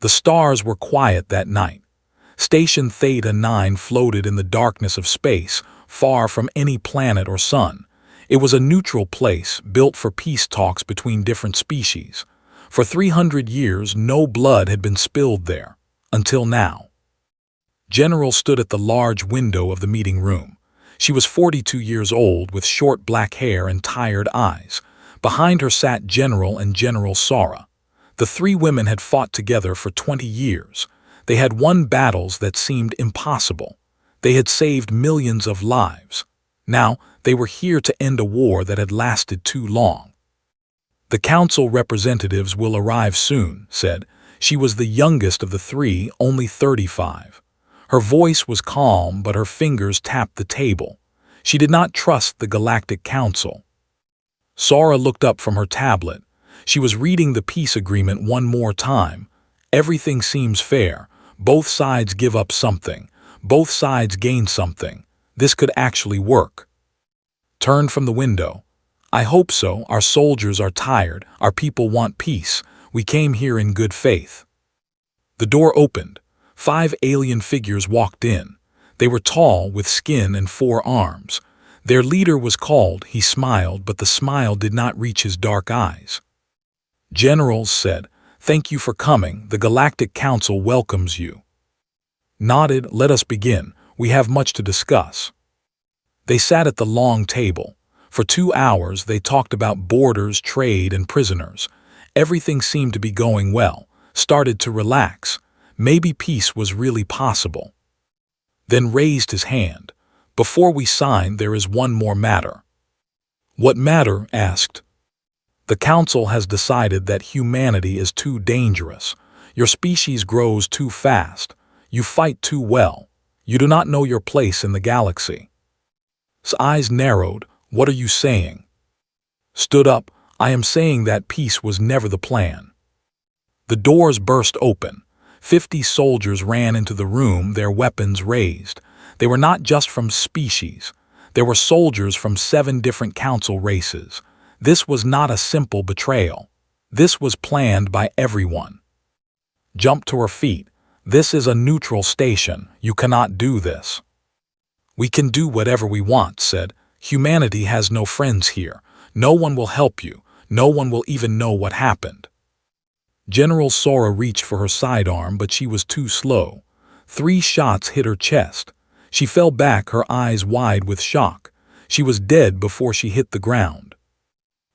The stars were quiet that night. Station Theta 9 floated in the darkness of space, far from any planet or sun. It was a neutral place, built for peace talks between different species. For 300 years, no blood had been spilled there, until now. General stood at the large window of the meeting room. She was 42 years old, with short black hair and tired eyes. Behind her sat General and General Sara. The three women had fought together for 20 years. They had won battles that seemed impossible. They had saved millions of lives. Now, they were here to end a war that had lasted too long. "The council representatives will arrive soon," said. She was the youngest of the three, only 35. Her voice was calm, but her fingers tapped the table. She did not trust the Galactic Council. Sara looked up from her tablet. She was reading the peace agreement one more time. Everything seems fair. Both sides give up something. Both sides gain something. This could actually work. Turned from the window. "I hope so. Our soldiers are tired. Our people want peace. We came here in good faith." The door opened. 5 alien figures walked in. They were tall, with skin and 4 arms. Their leader was called. He smiled, but the smile did not reach his dark eyes. "Generals," said, "thank you for coming. The Galactic Council welcomes you." Nodded. "Let us begin. We have much to discuss." They sat at the long table. For 2 hours they talked about borders, trade, and prisoners. Everything seemed to be going well. Started to relax. Maybe peace was really possible. Then raised his hand. "Before we sign, there is one more matter." "What matter?" asked. "The Council has decided that humanity is too dangerous. Your species grows too fast. You fight too well. You do not know your place in the galaxy." His eyes narrowed. "What are you saying?" Stood up. "I am saying that peace was never the plan." The doors burst open. 50 soldiers ran into the room, their weapons raised. They were not just from species. There were soldiers from 7 different council races. This was not a simple betrayal. This was planned by everyone. Jumped to her feet. "This is a neutral station. You cannot do this." "We can do whatever we want," said. "Humanity has no friends here. No one will help you. No one will even know what happened." General Sara reached for her sidearm, but she was too slow. 3 shots hit her chest. She fell back, her eyes wide with shock. She was dead before she hit the ground.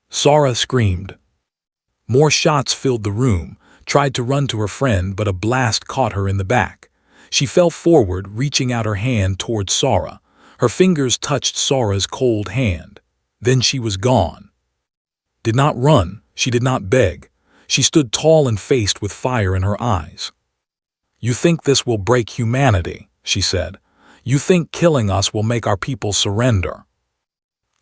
Sara screamed. More shots filled the room, tried to run to her friend, but a blast caught her in the back. She fell forward, reaching out her hand toward Sara. Her fingers touched Sara's cold hand. Then she was gone. Did not run. She did not beg. She stood tall and faced with fire in her eyes. "You think this will break humanity," she said. "You think killing us will make our people surrender."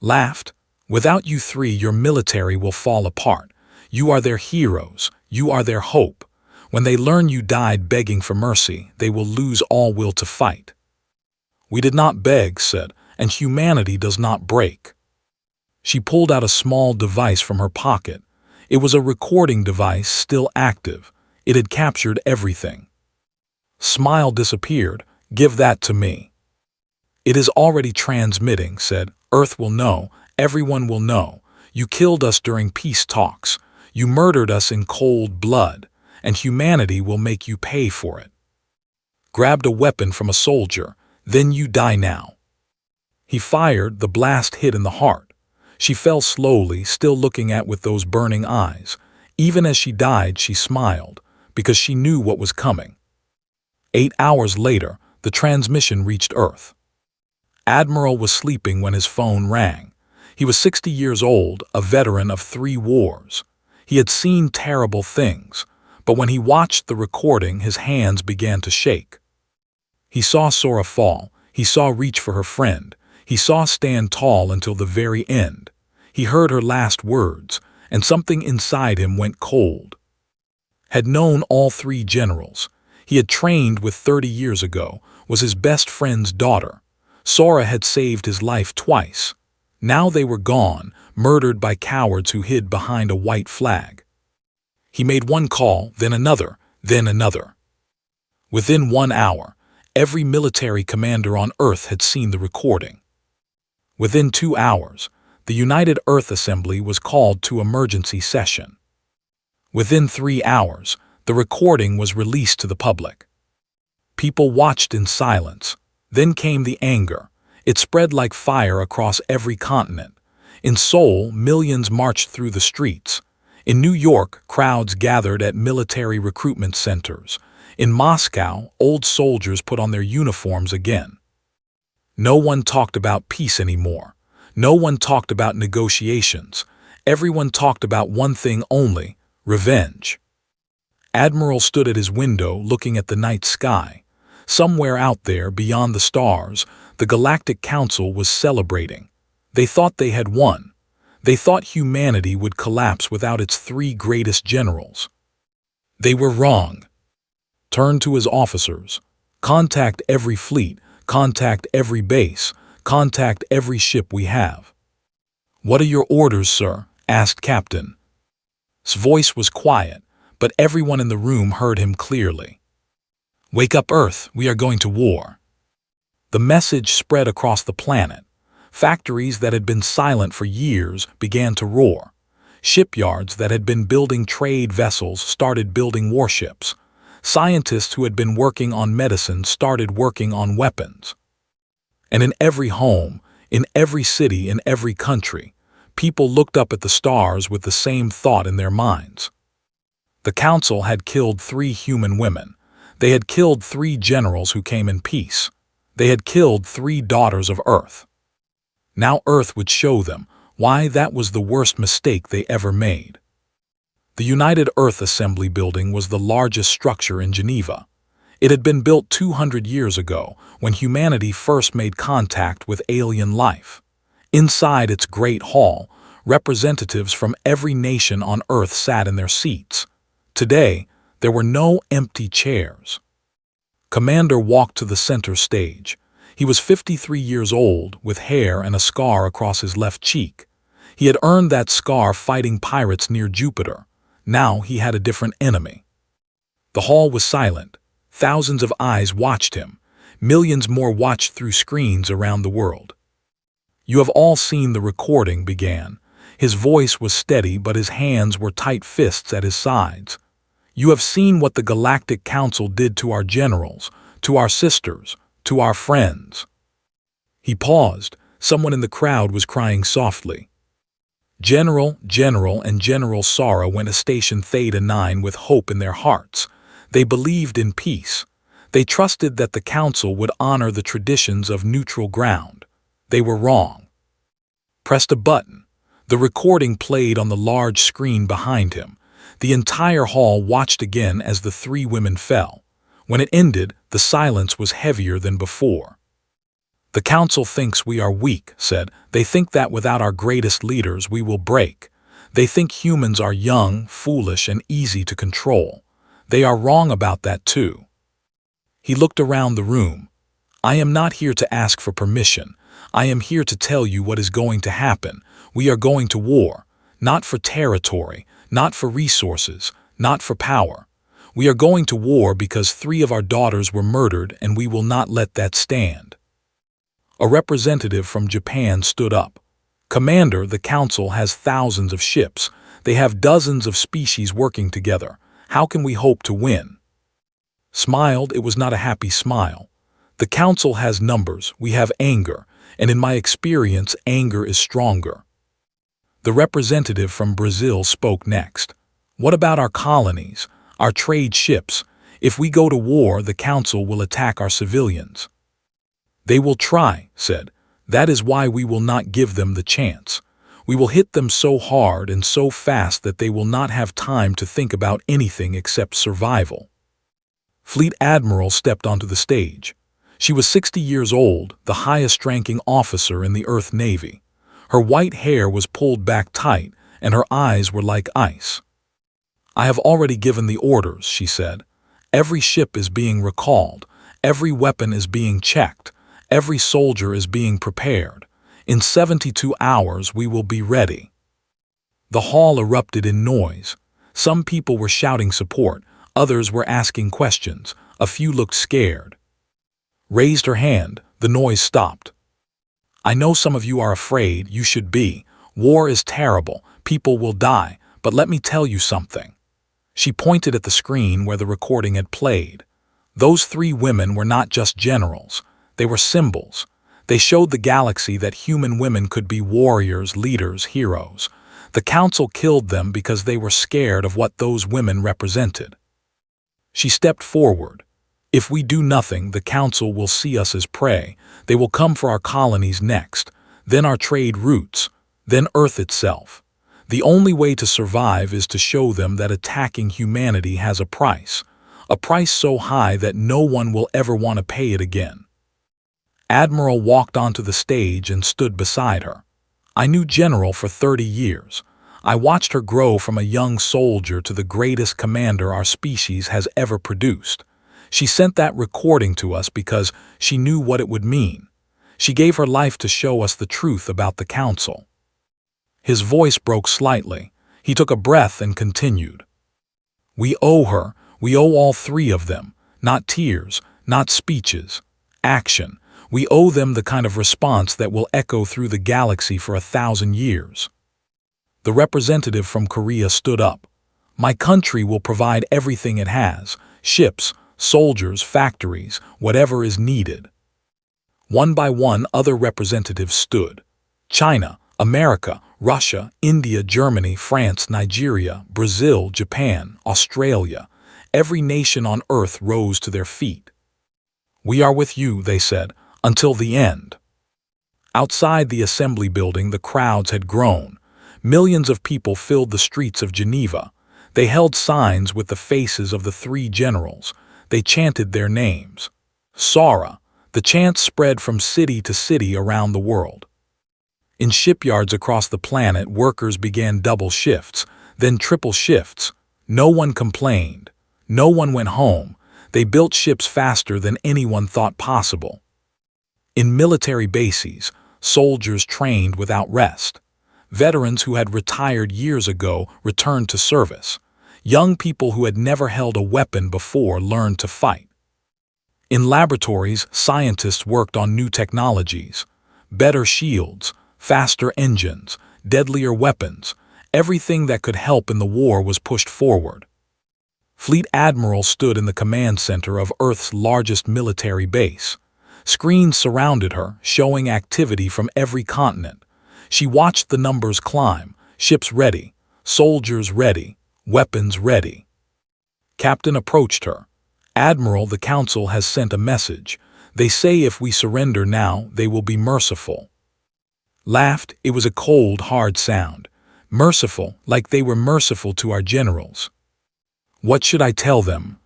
Laughed. "Without you 3, your military will fall apart. You are their heroes. You are their hope. When they learn you died begging for mercy, they will lose all will to fight." "We did not beg," said, "and humanity does not break." She pulled out a small device from her pocket. It was a recording device, still active. It had captured everything. Smile disappeared. "Give that to me." "It is already transmitting," said. "Earth will know. Everyone will know. You killed us during peace talks. You murdered us in cold blood, and humanity will make you pay for it." Grabbed a weapon from a soldier. "Then you die now." He fired. The blast hit in the heart. She fell slowly, still looking at with those burning eyes. Even as she died, she smiled, because she knew what was coming. 8 hours later, the transmission reached Earth. Admiral was sleeping when his phone rang. He was 60 years old, a veteran of 3 wars. He had seen terrible things, but when he watched the recording, his hands began to shake. He saw Sara fall. He saw reach for her friend. He saw stand tall until the very end. He heard her last words, and something inside him went cold. Had known all 3 generals. He had trained with 30 years ago, was his best friend's daughter. Sara had saved his life twice. Now they were gone, murdered by cowards who hid behind a white flag. He made one call, then another. Then another. Within 1 hour, every military commander on Earth had seen the recording. Within 2 hours, the United Earth Assembly was called to emergency session. Within 3 hours, the recording was released to the public. People watched in silence. Then came the anger. It spread like fire across every continent. In Seoul, millions marched through the streets. In New York, crowds gathered at military recruitment centers. In Moscow, old soldiers put on their uniforms again. No one talked about peace anymore. No one talked about negotiations. Everyone talked about one thing only: revenge. Admiral stood at his window looking at the night sky. Somewhere out there, beyond the stars, the Galactic Council was celebrating. They thought they had won. They thought humanity would collapse without its 3 greatest generals. They were wrong. Turned to his officers. Contact every fleet, contact every base, contact every ship we have. "What are your orders, sir?" asked Captain. His voice was quiet, but everyone in the room heard him clearly. "Wake up, Earth, we are going to war." The message spread across the planet. Factories that had been silent for years began to roar. Shipyards that had been building trade vessels started building warships. Scientists who had been working on medicine started working on weapons. And in every home, in every city, in every country, people looked up at the stars with the same thought in their minds. The Council had killed 3 human women. They had killed 3 generals who came in peace. They had killed 3 daughters of Earth. Now Earth would show them why that was the worst mistake they ever made. The United Earth Assembly building was the largest structure in Geneva. It had been built 200 years ago, when humanity first made contact with alien life. Inside its great hall, representatives from every nation on Earth sat in their seats. Today, there were no empty chairs. Commander walked to the center stage. He was 53 years old, with hair and a scar across his left cheek. He had earned that scar fighting pirates near Jupiter. Now he had a different enemy. The hall was silent. Thousands of eyes watched him. Millions more watched through screens around the world. "You have all seen the recording," began. His voice was steady, but his hands were tight fists at his sides. "You have seen what the Galactic Council did to our generals, to our sisters, to our friends." He paused. Someone in the crowd was crying softly. General, and General Sara went to Station Theta 9 with hope in their hearts. They believed in peace. They trusted that the Council would honor the traditions of neutral ground. They were wrong. Pressed a button. The recording played on the large screen behind him. The entire hall watched again as the 3 women fell. When it ended, the silence was heavier than before. "The Council thinks we are weak," said. "They think that without our greatest leaders we will break. They think humans are young, foolish, and easy to control. They are wrong about that too." He looked around the room. "I am not here to ask for permission. I am here to tell you what is going to happen. We are going to war, not for territory, not for resources, not for power. We are going to war because 3 of our daughters were murdered, and we will not let that stand." A representative from Japan stood up. "Commander, the Council has thousands of ships. They have dozens of species working together. How can we hope to win?" Smiled. It was not a happy smile. "The Council has numbers. We have anger. And in my experience, anger is stronger." The representative from Brazil spoke next. "What about our colonies, our trade ships? If we go to war, the Council will attack our civilians." "They will try," said. "That is why we will not give them the chance. We will hit them so hard and so fast that they will not have time to think about anything except survival." Fleet Admiral stepped onto the stage. She was 60 years old, the highest-ranking officer in the Earth Navy. Her white hair was pulled back tight, and her eyes were like ice. "I have already given the orders," she said. "Every ship is being recalled. Every weapon is being checked. Every soldier is being prepared. In 72 hours we will be ready." The hall erupted in noise. Some people were shouting support. Others were asking questions. A few looked scared. Raised her hand. The noise stopped. I know some of you are afraid. You should be. War is terrible. People will die. But let me tell you something. She pointed at the screen where the recording had played. Those 3 women were not just generals. They were symbols. They showed the galaxy that human women could be warriors, leaders, heroes. The Council killed them because they were scared of what those women represented. She stepped forward. If we do nothing, the Council will see us as prey. They will come for our colonies next, then our trade routes, then Earth itself. The only way to survive is to show them that attacking humanity has a price so high that no one will ever want to pay it again. Admiral walked onto the stage and stood beside her. I knew General for 30 years. I watched her grow from a young soldier to the greatest commander our species has ever produced. She sent that recording to us because she knew what it would mean. She gave her life to show us the truth about the Council. His voice broke slightly. He took a breath and continued. We owe her. We owe all 3 of them. Not tears, not speeches. Action. We owe them the kind of response that will echo through the galaxy for 1,000 years. The representative from Korea stood up. My country will provide everything it has. Ships, soldiers, factories, whatever is needed. One by one, other representatives stood. China, America, Russia, India, Germany, France, Nigeria, Brazil, Japan, Australia. Every nation on Earth rose to their feet. We are with you, they said, until the end. Outside the assembly building, the crowds had grown. Millions of people filled the streets of Geneva. They held signs with the faces of the 3 generals. They chanted their names. Sara. The chants spread from city to city around the world. In shipyards across the planet, workers began double shifts, then triple shifts. No one complained. No one went home. They built ships faster than anyone thought possible. In military bases, soldiers trained without rest. Veterans who had retired years ago returned to service. Young people who had never held a weapon before learned to fight. In laboratories, scientists worked on new technologies. Better shields, faster engines, deadlier weapons. Everything that could help in the war was pushed forward. Fleet admirals stood in the command center of Earth's largest military base. Screens surrounded her, showing activity from every continent. She watched the numbers climb, ships ready, soldiers ready, weapons ready. Captain approached her. Admiral, the Council has sent a message. They say if we surrender now, they will be merciful. Laughed, it was a cold, hard sound. Merciful, like they were merciful to our generals. What should I tell them?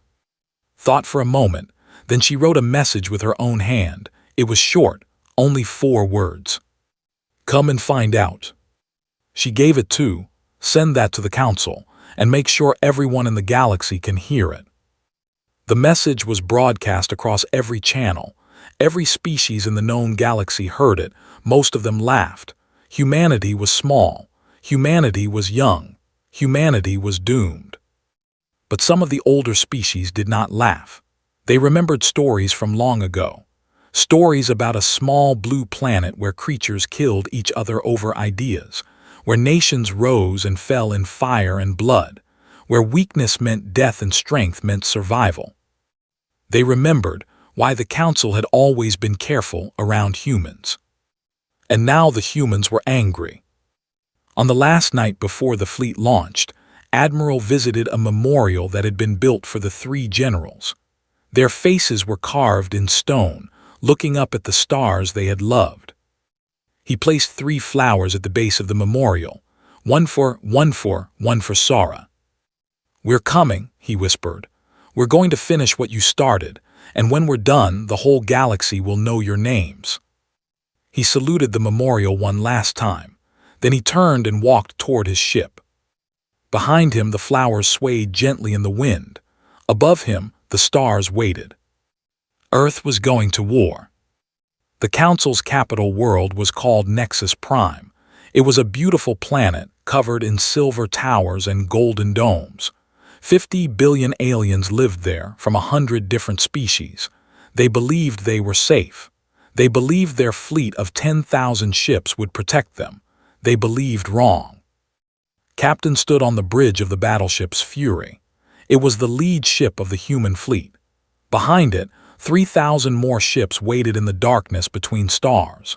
Thought for a moment, then she wrote a message with her own hand. It was short, only 4 words. Come and find out. She gave it to, send that to the Council, and make sure everyone in the galaxy can hear it. The message was broadcast across every channel. Every species in the known galaxy heard it. Most of them laughed. Humanity was small. Humanity was young. Humanity was doomed. But some of the older species did not laugh. They remembered stories from long ago. Stories about a small blue planet where creatures killed each other over ideas, where nations rose and fell in fire and blood, where weakness meant death and strength meant survival. They remembered why the Council had always been careful around humans. And now the humans were angry. On the last night before the fleet launched, Admiral visited a memorial that had been built for the 3 generals. Their faces were carved in stone, looking up at the stars they had loved. He placed 3 flowers at the base of the memorial, one for Sara. We're coming, he whispered. We're going to finish what you started, and when we're done, the whole galaxy will know your names. He saluted the memorial one last time. Then he turned and walked toward his ship. Behind him, the flowers swayed gently in the wind. Above him, the stars waited. Earth was going to war. The Council's capital world was called Nexus Prime. It was a beautiful planet covered in silver towers and golden domes. 50 billion aliens lived there from 100 different species. They believed they were safe. They believed their fleet of 10,000 ships would protect them. They believed wrong. Captain stood on the bridge of the battleship's Fury. It was the lead ship of the human fleet. Behind it, 3,000 more ships waited in the darkness between stars.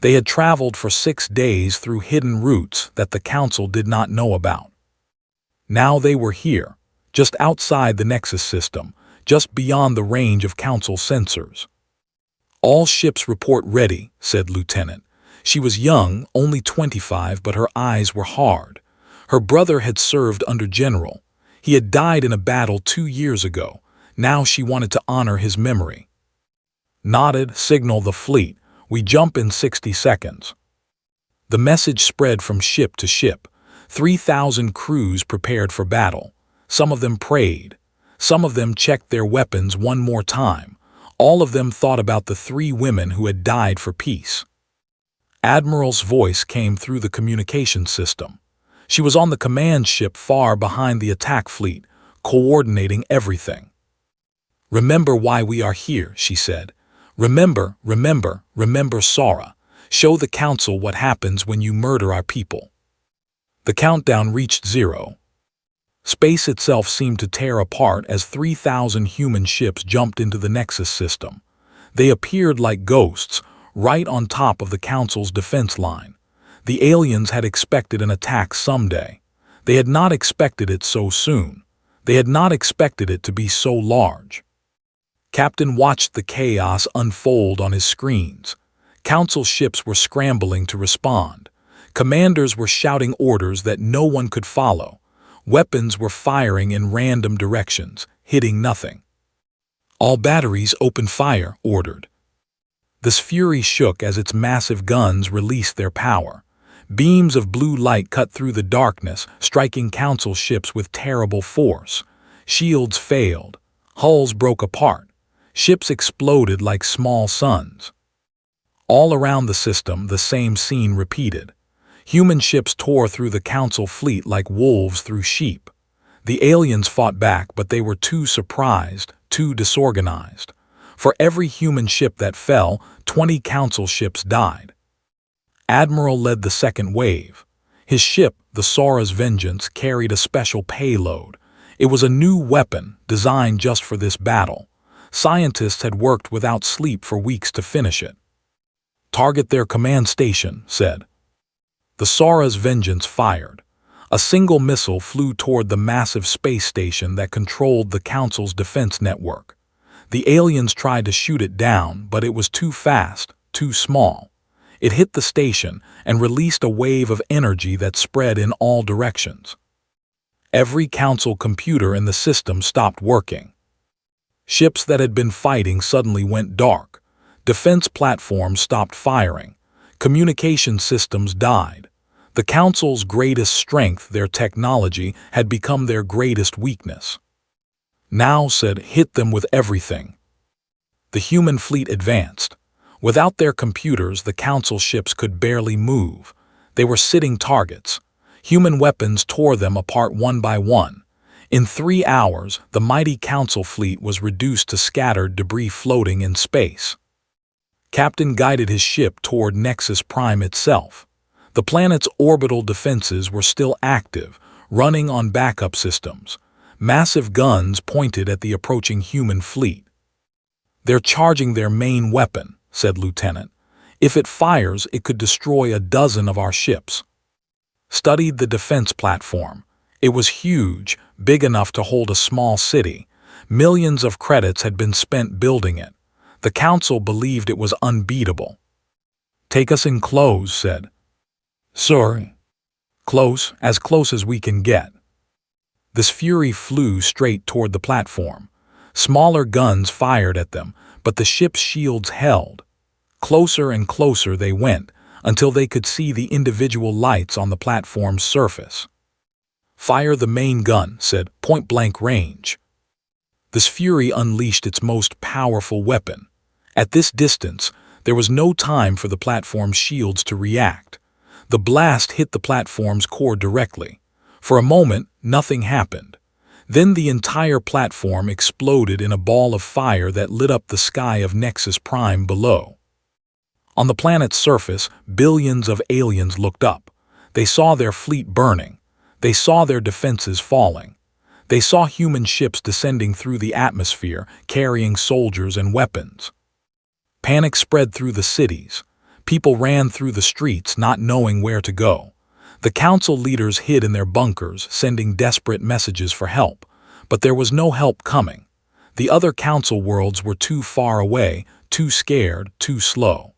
They had traveled for 6 days through hidden routes that the Council did not know about. Now they were here, just outside the Nexus system, just beyond the range of Council sensors. "All ships report ready," said Lieutenant. She was young, only 25, but her eyes were hard. Her brother had served under General. He had died in a battle 2 years ago. Now she wanted to honor his memory. Nodded, "Signal the fleet. We jump in 60 seconds." The message spread from ship to ship. 3,000 crews prepared for battle. Some of them prayed. Some of them checked their weapons one more time. All of them thought about the 3 women who had died for peace. Admiral's voice came through the communication system. She was on the command ship far behind the attack fleet, coordinating everything. "Remember why we are here," she said. "Remember, Sora. Show the Council what happens when you murder our people." The countdown reached 0. Space itself seemed to tear apart as 3,000 human ships jumped into the Nexus system. They appeared like ghosts, right on top of the Council's defense line. The aliens had expected an attack someday. They had not expected it so soon. They had not expected it to be so large. Captain watched the chaos unfold on his screens. Council ships were scrambling to respond. Commanders were shouting orders that no one could follow. Weapons were firing in random directions, hitting nothing. "All batteries open fire," ordered. This Fury shook as its massive guns released their power. Beams of blue light cut through the darkness, striking Council ships with terrible force. Shields failed. Hulls broke apart. Ships exploded like small suns. All around the system, the same scene repeated. Human ships tore through the Council fleet like wolves through sheep. The aliens fought back, but they were too surprised, too disorganized. For every human ship that fell, 20 Council ships died. Admiral led the second wave. His ship, the Sora's Vengeance, carried a special payload. It was a new weapon designed just for this battle. Scientists had worked without sleep for weeks to finish it. "Target their command station," said. The Sora's Vengeance fired. A single missile flew toward the massive space station that controlled the Council's defense network. The aliens tried to shoot it down, but it was too fast, too small. It hit the station and released a wave of energy that spread in all directions. Every Council computer in the system stopped working. Ships that had been fighting suddenly went dark. Defense platforms stopped firing. Communication systems died. The Council's greatest strength, their technology, had become their greatest weakness. "Now," said, "hit them with everything." The human fleet advanced. Without their computers, the Council ships could barely move. They were sitting targets. Human weapons tore them apart one by one. In 3 hours, the mighty Council fleet was reduced to scattered debris floating in space. Captain guided his ship toward Nexus Prime itself. The planet's orbital defenses were still active, running on backup systems. Massive guns pointed at the approaching human fleet. "They're charging their main weapon," said Lieutenant. "If it fires, it could destroy a dozen of our ships." Studied the defense platform. It was huge, big enough to hold a small city. Millions of credits had been spent building it. The Council believed it was unbeatable. "Take us in close," said. "Sir." "Close, as close as we can get." This Fury flew straight toward the platform. Smaller guns fired at them, but the ship's shields held. Closer and closer they went, until they could see the individual lights on the platform's surface. "Fire the main gun," said, "point-blank range." This Fury unleashed its most powerful weapon. At this distance, there was no time for the platform's shields to react. The blast hit the platform's core directly. For a moment, nothing happened. Then the entire platform exploded in a ball of fire that lit up the sky of Nexus Prime below. On the planet's surface, billions of aliens looked up. They saw their fleet burning. They saw their defenses falling. They saw human ships descending through the atmosphere, carrying soldiers and weapons. Panic spread through the cities. People ran through the streets, not knowing where to go. The council leaders hid in their bunkers, sending desperate messages for help. But there was no help coming. The other council worlds were too far away, too scared, too slow.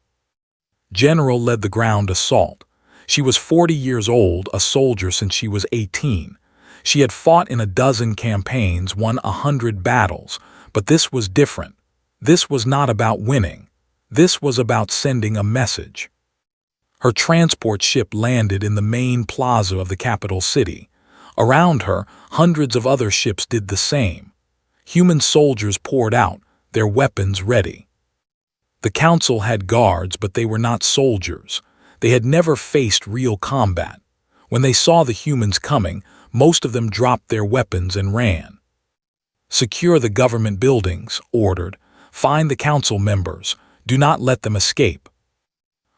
General led the ground assault. She was 40 years old, a soldier since she was 18. She had fought in a dozen campaigns, won 100 battles, but this was different. This was not about winning. This was about sending a message. Her transport ship landed in the main plaza of the capital city. Around her, hundreds of other ships did the same. Human soldiers poured out, their weapons ready. The council had guards, but they were not soldiers. They had never faced real combat. When they saw the humans coming, most of them dropped their weapons and ran. "Secure the government buildings," ordered. "Find the council members. Do not let them escape."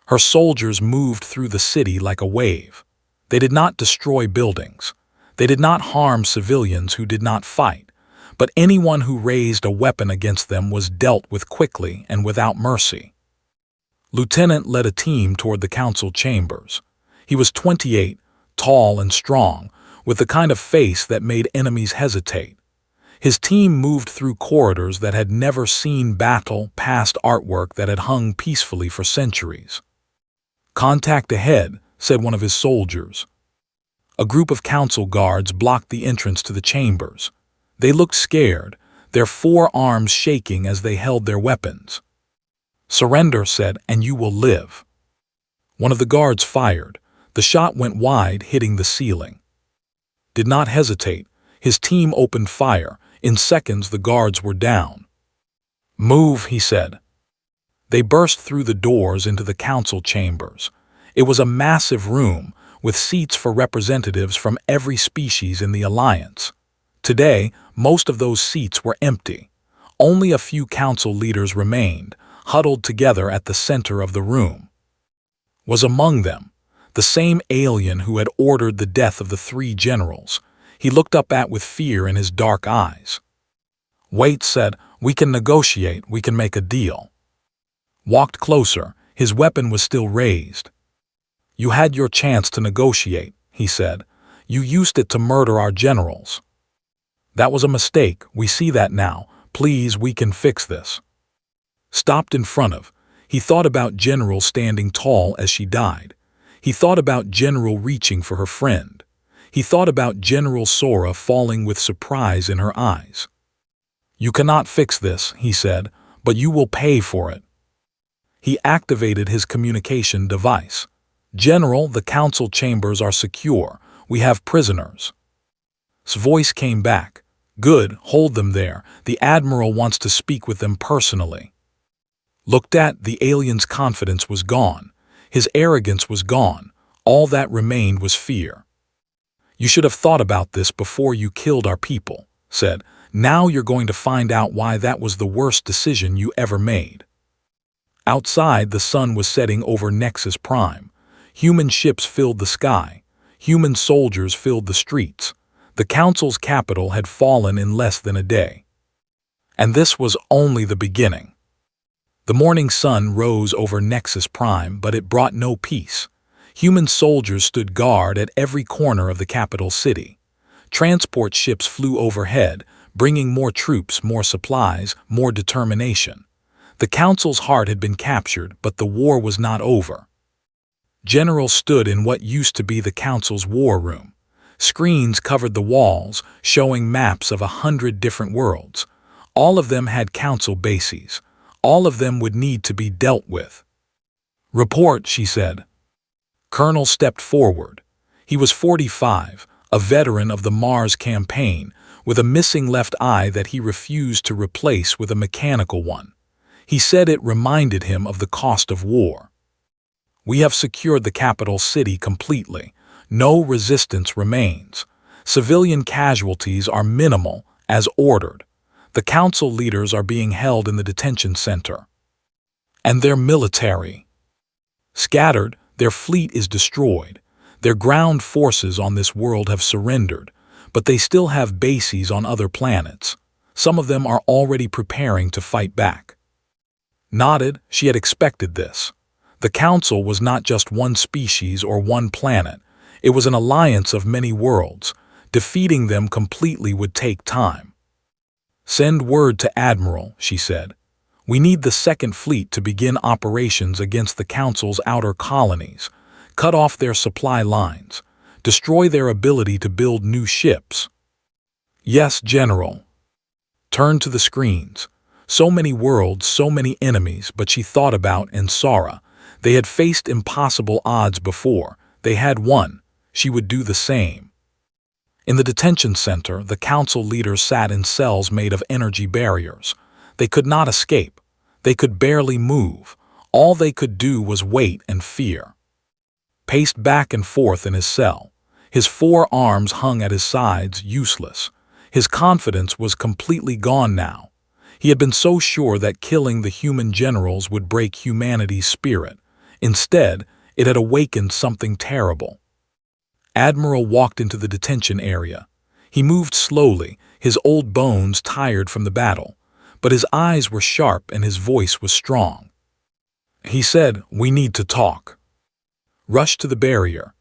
Her soldiers moved through the city like a wave. They did not destroy buildings. They did not harm civilians who did not fight. But anyone who raised a weapon against them was dealt with quickly and without mercy. Lieutenant led a team toward the council chambers. He was 28, tall and strong, with the kind of face that made enemies hesitate. His team moved through corridors that had never seen battle, past artwork that had hung peacefully for centuries. "Contact ahead," said one of his soldiers. A group of council guards blocked the entrance to the chambers. They looked scared, their forearms shaking as they held their weapons. "Surrender," said, "and you will live." One of the guards fired. The shot went wide, hitting the ceiling. Did not hesitate. His team opened fire. In seconds, the guards were down. "Move," he said. They burst through the doors into the council chambers. It was a massive room, with seats for representatives from every species in the Alliance. Today, most of those seats were empty. Only a few council leaders remained, huddled together at the center of the room. Was among them the same alien who had ordered the death of the 3 generals. He looked up with fear in his dark eyes. "Wait," said, "we can negotiate, we can make a deal." Walked closer, his weapon was still raised. "You had your chance to negotiate," he said. "You used it to murder our generals." "That was a mistake, we see that now. Please, we can fix this." Stopped in front of. He thought about General standing tall as she died. He thought about General reaching for her friend. He thought about General Sora falling with surprise in her eyes. "You cannot fix this," he said, "but you will pay for it." He activated his communication device. "General, the council chambers are secure. We have prisoners." His voice came back. "Good, hold them there. The Admiral wants to speak with them personally." Looked at, the alien's confidence was gone. His arrogance was gone. All that remained was fear. "You should have thought about this before you killed our people," said. "Now you're going to find out why that was the worst decision you ever made." Outside, the sun was setting over Nexus Prime. Human ships filled the sky. Human soldiers filled the streets. The Council's capital had fallen in less than a day. And this was only the beginning. The morning sun rose over Nexus Prime, but it brought no peace. Human soldiers stood guard at every corner of the capital city. Transport ships flew overhead, bringing more troops, more supplies, more determination. The Council's heart had been captured, but the war was not over. Generals stood in what used to be the Council's war room. Screens covered the walls, showing maps of 100 different worlds. All of them had Council bases. All of them would need to be dealt with. "Report," she said. Colonel stepped forward. He was 45, a veteran of the Mars campaign, with a missing left eye that he refused to replace with a mechanical one. He said it reminded him of the cost of war. "We have secured the capital city completely. No resistance remains. Civilian casualties are minimal, as ordered. The council leaders are being held in the detention center. And their military. Scattered, their fleet is destroyed. Their ground forces on this world have surrendered, but they still have bases on other planets. Some of them are already preparing to fight back. Nodded, she had expected this. The Council was not just one species or one planet. It was an alliance of many worlds. Defeating them completely would take time. Send word to Admiral, she said. We need the Second Fleet to begin operations against the Council's outer colonies. Cut off their supply lines. Destroy their ability to build new ships. Yes, General. Turned to the screens. So many worlds, so many enemies, but she thought about Ansara. They had faced impossible odds before. They had won. She would do the same. In the detention center, the council leaders sat in cells made of energy barriers. They could not escape. They could barely move. All they could do was wait and fear. Paced back and forth in his cell. His 4 arms hung at his sides, useless. His confidence was completely gone now. He had been so sure that killing the human generals would break humanity's spirit. Instead, it had awakened something terrible. Admiral walked into the detention area. He moved slowly, his old bones tired from the battle, but his eyes were sharp and his voice was strong. He said, "We need to talk." Rushed to the barrier.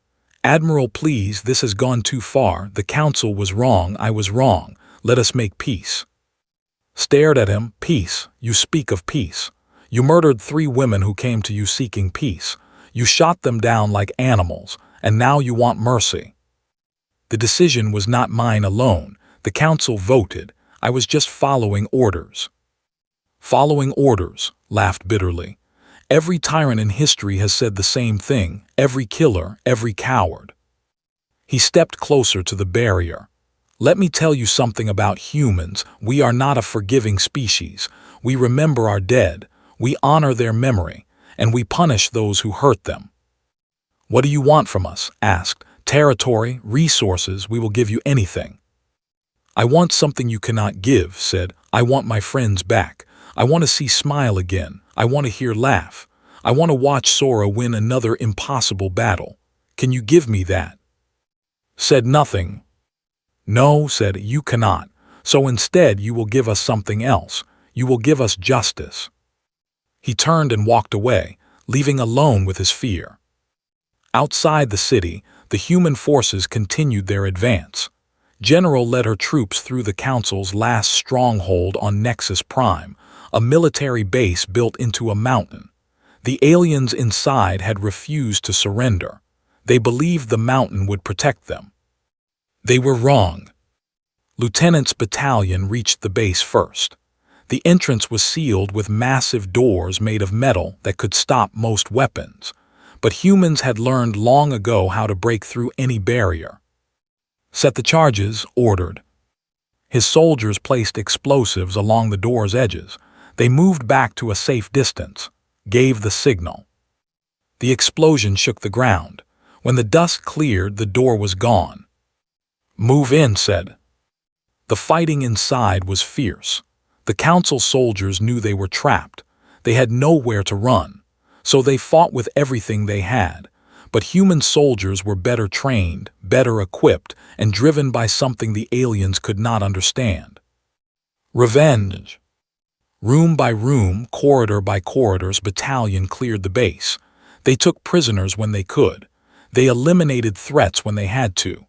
"Admiral, please, this has gone too far. The council was wrong, I was wrong. Let us make peace." Stared at him. "Peace? You speak of peace. You murdered 3 women who came to you seeking peace. You shot them down like animals, and now you want mercy." "The decision was not mine alone. The council voted. I was just following orders." "Following orders," laughed bitterly. "Every tyrant in history has said the same thing. Every killer, every coward." He stepped closer to the barrier. "Let me tell you something about humans. We are not a forgiving species. We remember our dead. We honor their memory, and we punish those who hurt them." "What do you want from us?" asked. "Territory, resources, we will give you anything." "I want something you cannot give," said. "I want my friends back. I want to see Smile again. I want to hear laugh. I want to watch Sora win another impossible battle. Can you give me that?" Said nothing. "No," said, "you cannot. So instead you will give us something else. You will give us justice." He turned and walked away, leaving alone with his fear. Outside the city, the human forces continued their advance. General led her troops through the Council's last stronghold on Nexus Prime, a military base built into a mountain. The aliens inside had refused to surrender. They believed the mountain would protect them. They were wrong. Lieutenant's battalion reached the base first. The entrance was sealed with massive doors made of metal that could stop most weapons. But humans had learned long ago how to break through any barrier. "Set the charges," ordered. His soldiers placed explosives along the door's edges. They moved back to a safe distance, gave the signal. The explosion shook the ground. When the dust cleared, the door was gone. "Move in," said. The fighting inside was fierce. The council soldiers knew they were trapped. They had nowhere to run, so they fought with everything they had. But human soldiers were better trained, better equipped, and driven by something the aliens could not understand. Revenge. Room by room, corridor by corridor's battalion cleared the base. They took prisoners when they could. They eliminated threats when they had to.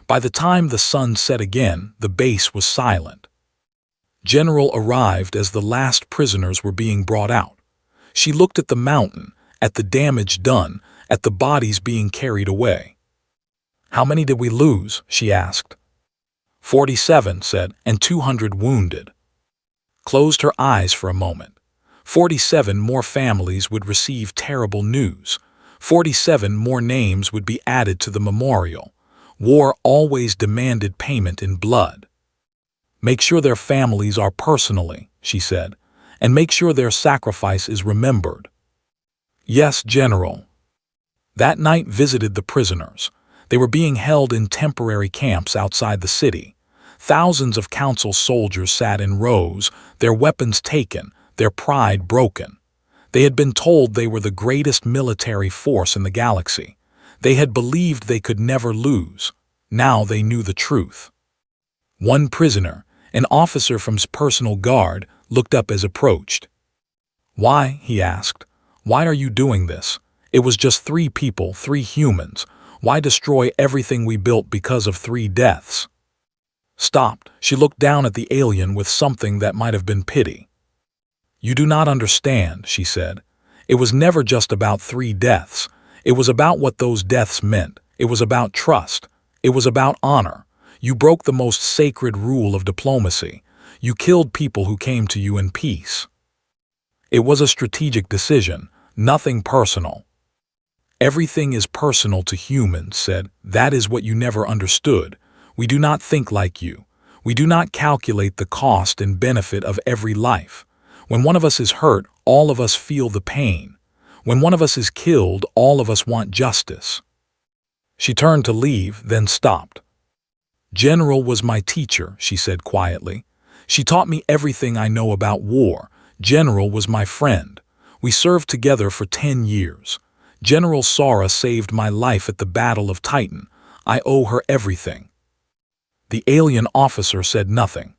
By the time the sun set again, the base was silent. General arrived as the last prisoners were being brought out. She looked at the mountain, at the damage done, at the bodies being carried away. "How many did we lose?" she asked. 47, said, "and 200 wounded." Closed her eyes for a moment. 47 more families would receive terrible news. 47 more names would be added to the memorial. War always demanded payment in blood. "Make sure their families are personally," she said, "and make sure their sacrifice is remembered." "Yes, General." That night visited the prisoners. They were being held in temporary camps outside the city. Thousands of council soldiers sat in rows, their weapons taken, their pride broken. They had been told they were the greatest military force in the galaxy. They had believed they could never lose. Now they knew the truth. One prisoner, an officer from his personal guard, looked up as approached. "Why?" he asked. "Why are you doing this? It was just 3 people, 3 humans. Why destroy everything we built because of 3 deaths?" Stopped, she looked down at the alien with something that might have been pity. "You do not understand," she said. "It was never just about 3 deaths. It was about what those deaths meant. It was about trust. It was about honor. You broke the most sacred rule of diplomacy. You killed people who came to you in peace. It was a strategic decision, nothing personal." "Everything is personal to humans," said. "That is what you never understood. We do not think like you. We do not calculate the cost and benefit of every life. When one of us is hurt, all of us feel the pain. When one of us is killed, all of us want justice." She turned to leave, then stopped. "General was my teacher," she said quietly. "She taught me everything I know about war. General was my friend. We served together for 10 years. General Sara saved my life at the Battle of Titan. I owe her everything." The alien officer said nothing.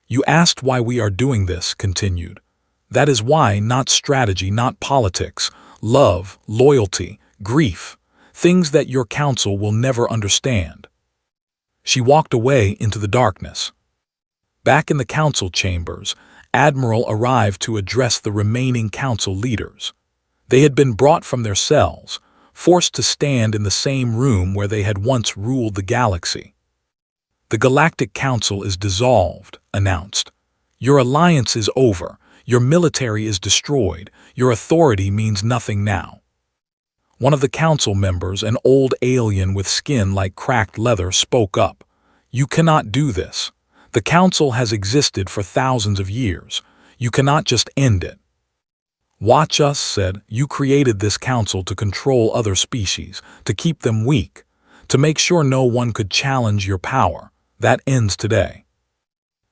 "You asked why we are doing this," continued. "That is why, not strategy, not politics. Love, loyalty, grief. Things that your council will never understand." She walked away into the darkness. Back in the council chambers, Admiral arrived to address the remaining council leaders. They had been brought from their cells, forced to stand in the same room where they had once ruled the galaxy. "The Galactic Council is dissolved," announced. "Your alliance is over. Your military is destroyed. Your authority means nothing now." One of the council members, an old alien with skin like cracked leather, spoke up. "You cannot do this. The council has existed for thousands of years. You cannot just end it." "Watch us," said. "You created this council to control other species, to keep them weak, to make sure no one could challenge your power. That ends today."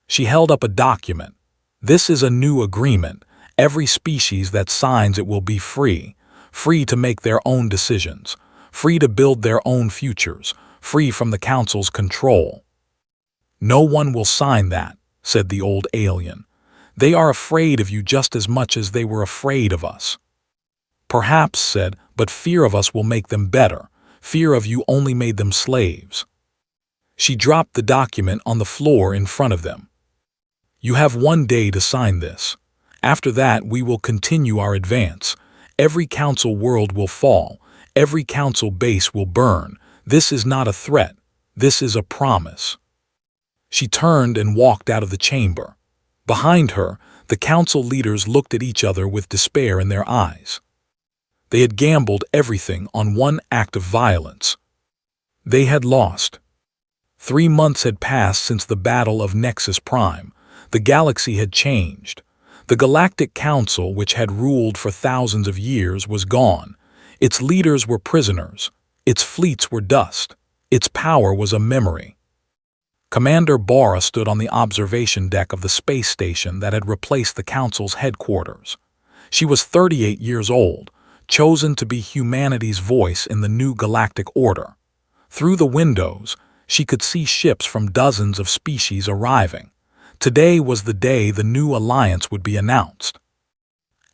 She held up a document. "This is a new agreement. Every species that signs it will be free. Free to make their own decisions. Free to build their own futures. Free from the council's control." "No one will sign that," said the old alien. "They are afraid of you just as much as they were afraid of us." "Perhaps," said, "but fear of us will make them better. Fear of you only made them slaves." She dropped the document on the floor in front of them. "You have 1 day to sign this. After that, we will continue our advance. Every council world will fall. Every council base will burn. This is not a threat. This is a promise." She turned and walked out of the chamber. Behind her, the council leaders looked at each other with despair in their eyes. They had gambled everything on one act of violence. They had lost. 3 months had passed since the Battle of Nexus Prime. The galaxy had changed. The Galactic Council, which had ruled for thousands of years, was gone. Its leaders were prisoners. Its fleets were dust. Its power was a memory. Commander Bora stood on the observation deck of the space station that had replaced the Council's headquarters. She was 38 years old, chosen to be humanity's voice in the new galactic order. Through the windows, she could see ships from dozens of species arriving. Today was the day the new alliance would be announced.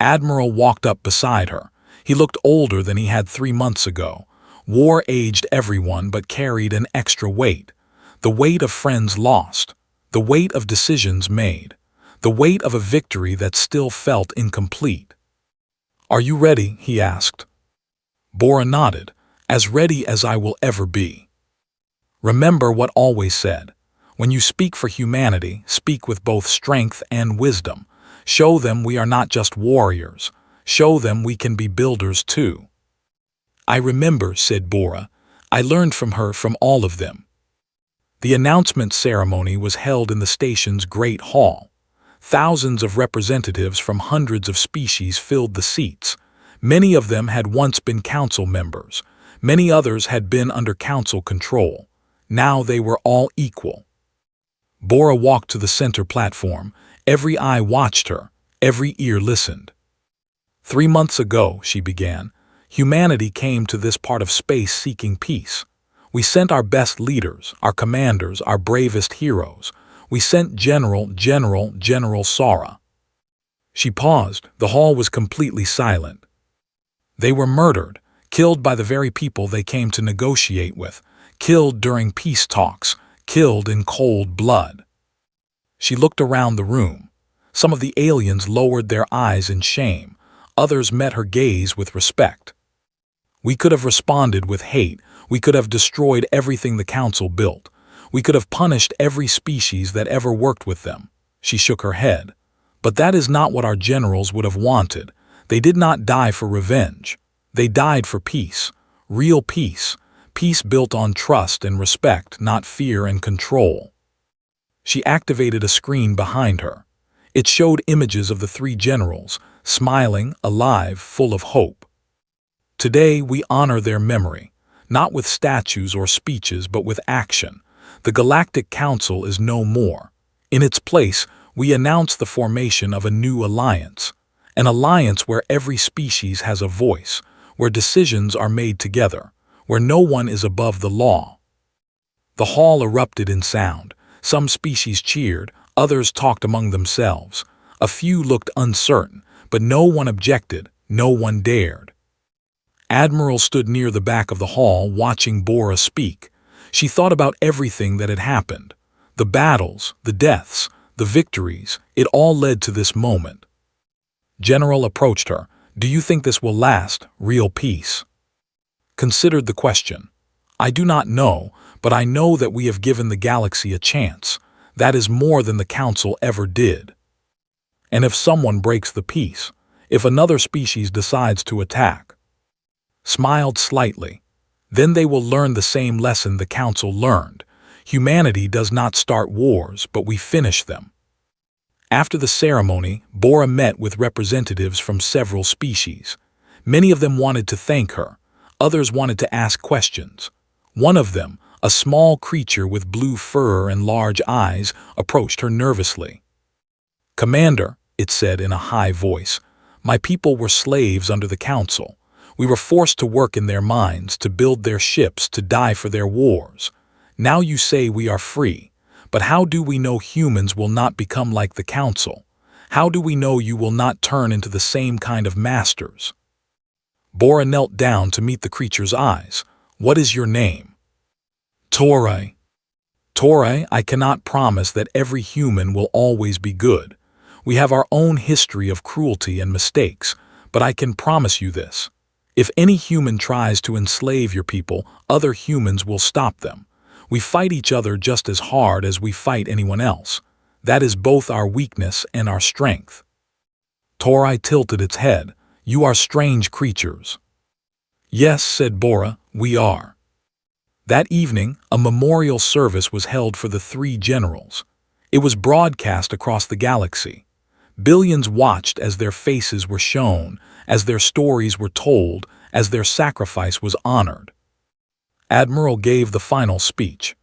Admiral walked up beside her. He looked older than he had 3 months ago. War aged everyone but carried an extra weight. The weight of friends lost. The weight of decisions made. The weight of a victory that still felt incomplete. "Are you ready?" he asked. Bora nodded. "As ready as I will ever be." "Remember what always said. When you speak for humanity, speak with both strength and wisdom. Show them we are not just warriors. Show them we can be builders too." "I remember," said Bora. "I learned from her, from all of them." The announcement ceremony was held in the station's great hall. Thousands of representatives from hundreds of species filled the seats. Many of them had once been council members. Many others had been under council control. Now they were all equal. Bora walked to the center platform. Every eye watched her, every ear listened. 3 months ago, she began, humanity came to this part of space seeking peace. We sent our best leaders, our commanders, our bravest heroes. We sent General Sara. She paused. The hall was completely silent. They were murdered, killed by the very people they came to negotiate with, killed during peace talks, killed in cold blood. She looked around the room. Some of the aliens lowered their eyes in shame. Others met her gaze with respect. We could have responded with hate. We could have destroyed everything the council built. We could have punished every species that ever worked with them. She shook her head. But that is not what our generals would have wanted. They did not die for revenge. They died for peace. Real peace. Peace built on trust and respect, not fear and control. She activated a screen behind her. It showed images of the 3 generals, smiling, alive, full of hope. Today we honor their memory, not with statues or speeches, but with action. The Galactic Council is no more. In its place, we announce the formation of a new alliance. An alliance where every species has a voice, where decisions are made together, where no one is above the law. The hall erupted in sound. Some species cheered, others talked among themselves. A few looked uncertain, but no one objected, no one dared. Admiral stood near the back of the hall watching Bora speak. She thought about everything that had happened. The battles, the deaths, the victories, it all led to this moment. General approached her. Do you think this will last, real peace? Considered the question. I do not know, but I know that we have given the galaxy a chance. That is more than the council ever did. And if someone breaks the peace, if another species decides to attack, smiled slightly, then they will learn the same lesson the council learned. Humanity does not start wars, but we finish them. After the ceremony, Bora met with representatives from several species. Many of them wanted to thank her. Others wanted to ask questions. One of them, a small creature with blue fur and large eyes, approached her nervously. Commander, it said in a high voice, my people were slaves under the council. We were forced to work in their mines, to build their ships, to die for their wars. Now you say we are free, but how do we know humans will not become like the council? How do we know you will not turn into the same kind of masters? Bora knelt down to meet the creature's eyes. What is your name? Torai. Torai, I cannot promise that every human will always be good. We have our own history of cruelty and mistakes, but I can promise you this. If any human tries to enslave your people, other humans will stop them. We fight each other just as hard as we fight anyone else. That is both our weakness and our strength. Torai tilted its head. You are strange creatures. Yes, said Bora, we are. That evening, a memorial service was held for the 3 generals. It was broadcast across the galaxy. Billions watched as their faces were shown, as their stories were told, as their sacrifice was honored. Admiral gave the final speech.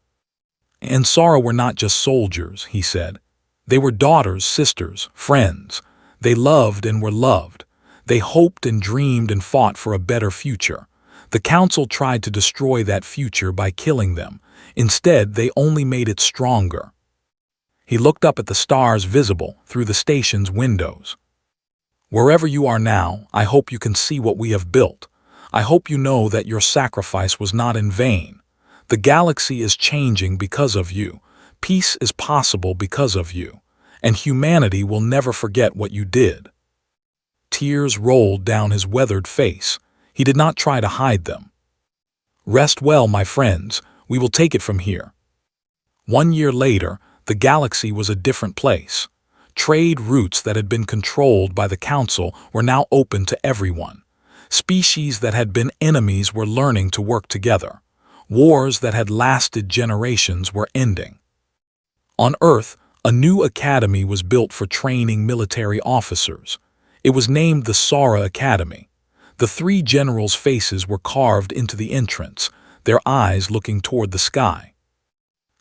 And Sara were not just soldiers, he said. They were daughters, sisters, friends. They loved and were loved. They hoped and dreamed and fought for a better future. The council tried to destroy that future by killing them. Instead, they only made it stronger. He looked up at the stars visible through the station's windows. Wherever you are now, I hope you can see what we have built. I hope you know that your sacrifice was not in vain. The galaxy is changing because of you. Peace is possible because of you. And humanity will never forget what you did. Tears rolled down his weathered face. He did not try to hide them. Rest well, my friends. We will take it from here. 1 year later, the galaxy was a different place. Trade routes that had been controlled by the council were now open to everyone. Species that had been enemies were learning to work together. Wars that had lasted generations were ending. On Earth, a new academy was built for training military officers. It was named the Sara Academy. The three generals' faces were carved into the entrance, their eyes looking toward the sky.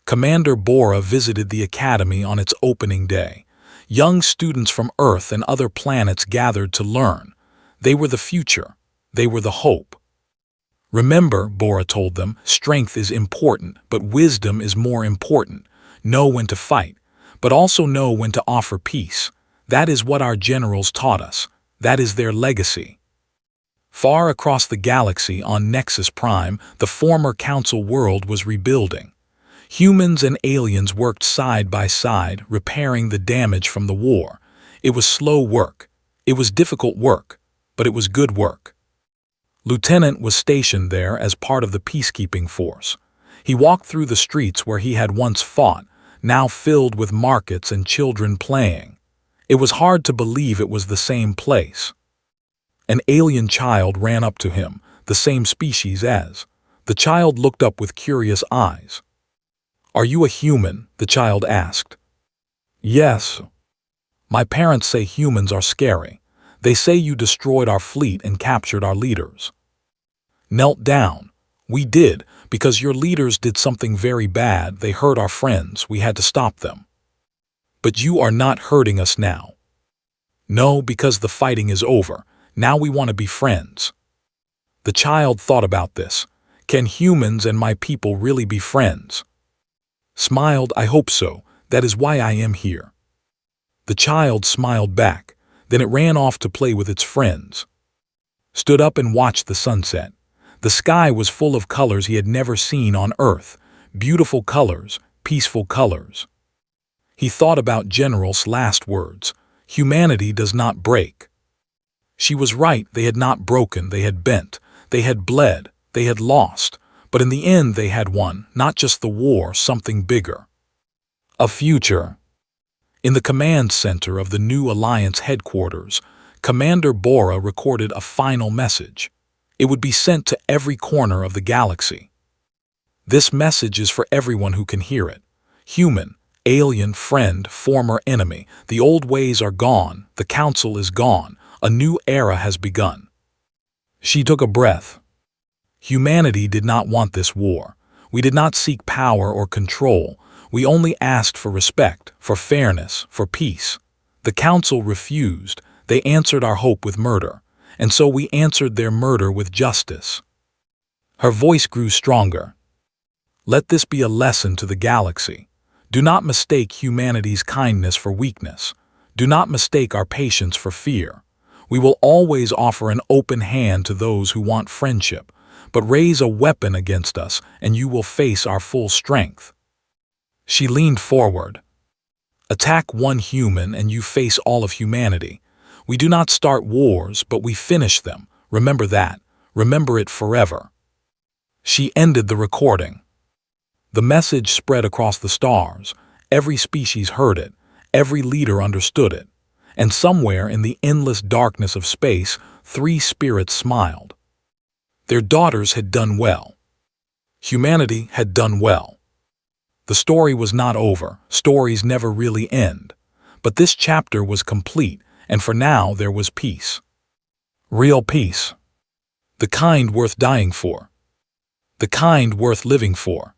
Commander Bora visited the academy on its opening day. Young students from Earth and other planets gathered to learn. They were the future. They were the hope. Remember, Bora told them, strength is important, but wisdom is more important. Know when to fight, but also know when to offer peace. That is what our generals taught us. That is their legacy. Far across the galaxy on Nexus Prime, the former Council world was rebuilding. Humans and aliens worked side by side, repairing the damage from the war. It was slow work. It was difficult work, but it was good work. Lieutenant was stationed there as part of the peacekeeping force. He walked through the streets where he had once fought, now filled with markets and children playing. It was hard to believe it was the same place. An alien child ran up to him, the same species as. The child looked up with curious eyes. "Are you a human?" the child asked. "Yes. My parents say humans are scary. They say you destroyed our fleet and captured our leaders." "Knelt down. We did, because your leaders did something very bad. They hurt our friends. We had to stop them." "But you are not hurting us now." "No, because the fighting is over. Now we want to be friends." The child thought about this. Can humans and my people really be friends? Smiled, "I hope so. That is why I am here." The child smiled back. Then it ran off to play with its friends. Stood up and watched the sunset. The sky was full of colors he had never seen on Earth. Beautiful colors, peaceful colors. He thought about General's last words. Humanity does not break. She was right. They had not broken. They had bent. They had bled. They had lost. But in the end they had won. Not just the war, something bigger. A future. In the command center of the new Alliance headquarters, Commander Bora recorded a final message. It would be sent to every corner of the galaxy. This message is for everyone who can hear it. Human, alien, friend, former enemy. The old ways are gone. The Council is gone. A new era has begun. She took a breath. Humanity did not want this war. We did not seek power or control. We only asked for respect, for fairness, for peace. The Council refused. They answered our hope with murder. And so we answered their murder with justice. Her voice grew stronger. Let this be a lesson to the galaxy. Do not mistake humanity's kindness for weakness. Do not mistake our patience for fear. We will always offer an open hand to those who want friendship, but raise a weapon against us and you will face our full strength. She leaned forward. Attack one human and you face all of humanity. We do not start wars, but we finish them. Remember that. Remember it forever. She ended the recording. The message spread across the stars. Every species heard it. Every leader understood it. And somewhere in the endless darkness of space, three spirits smiled. Their daughters had done well. Humanity had done well. The story was not over. Stories never really end. But this chapter was complete. And for now there was peace. Real peace. The kind worth dying for. The kind worth living for.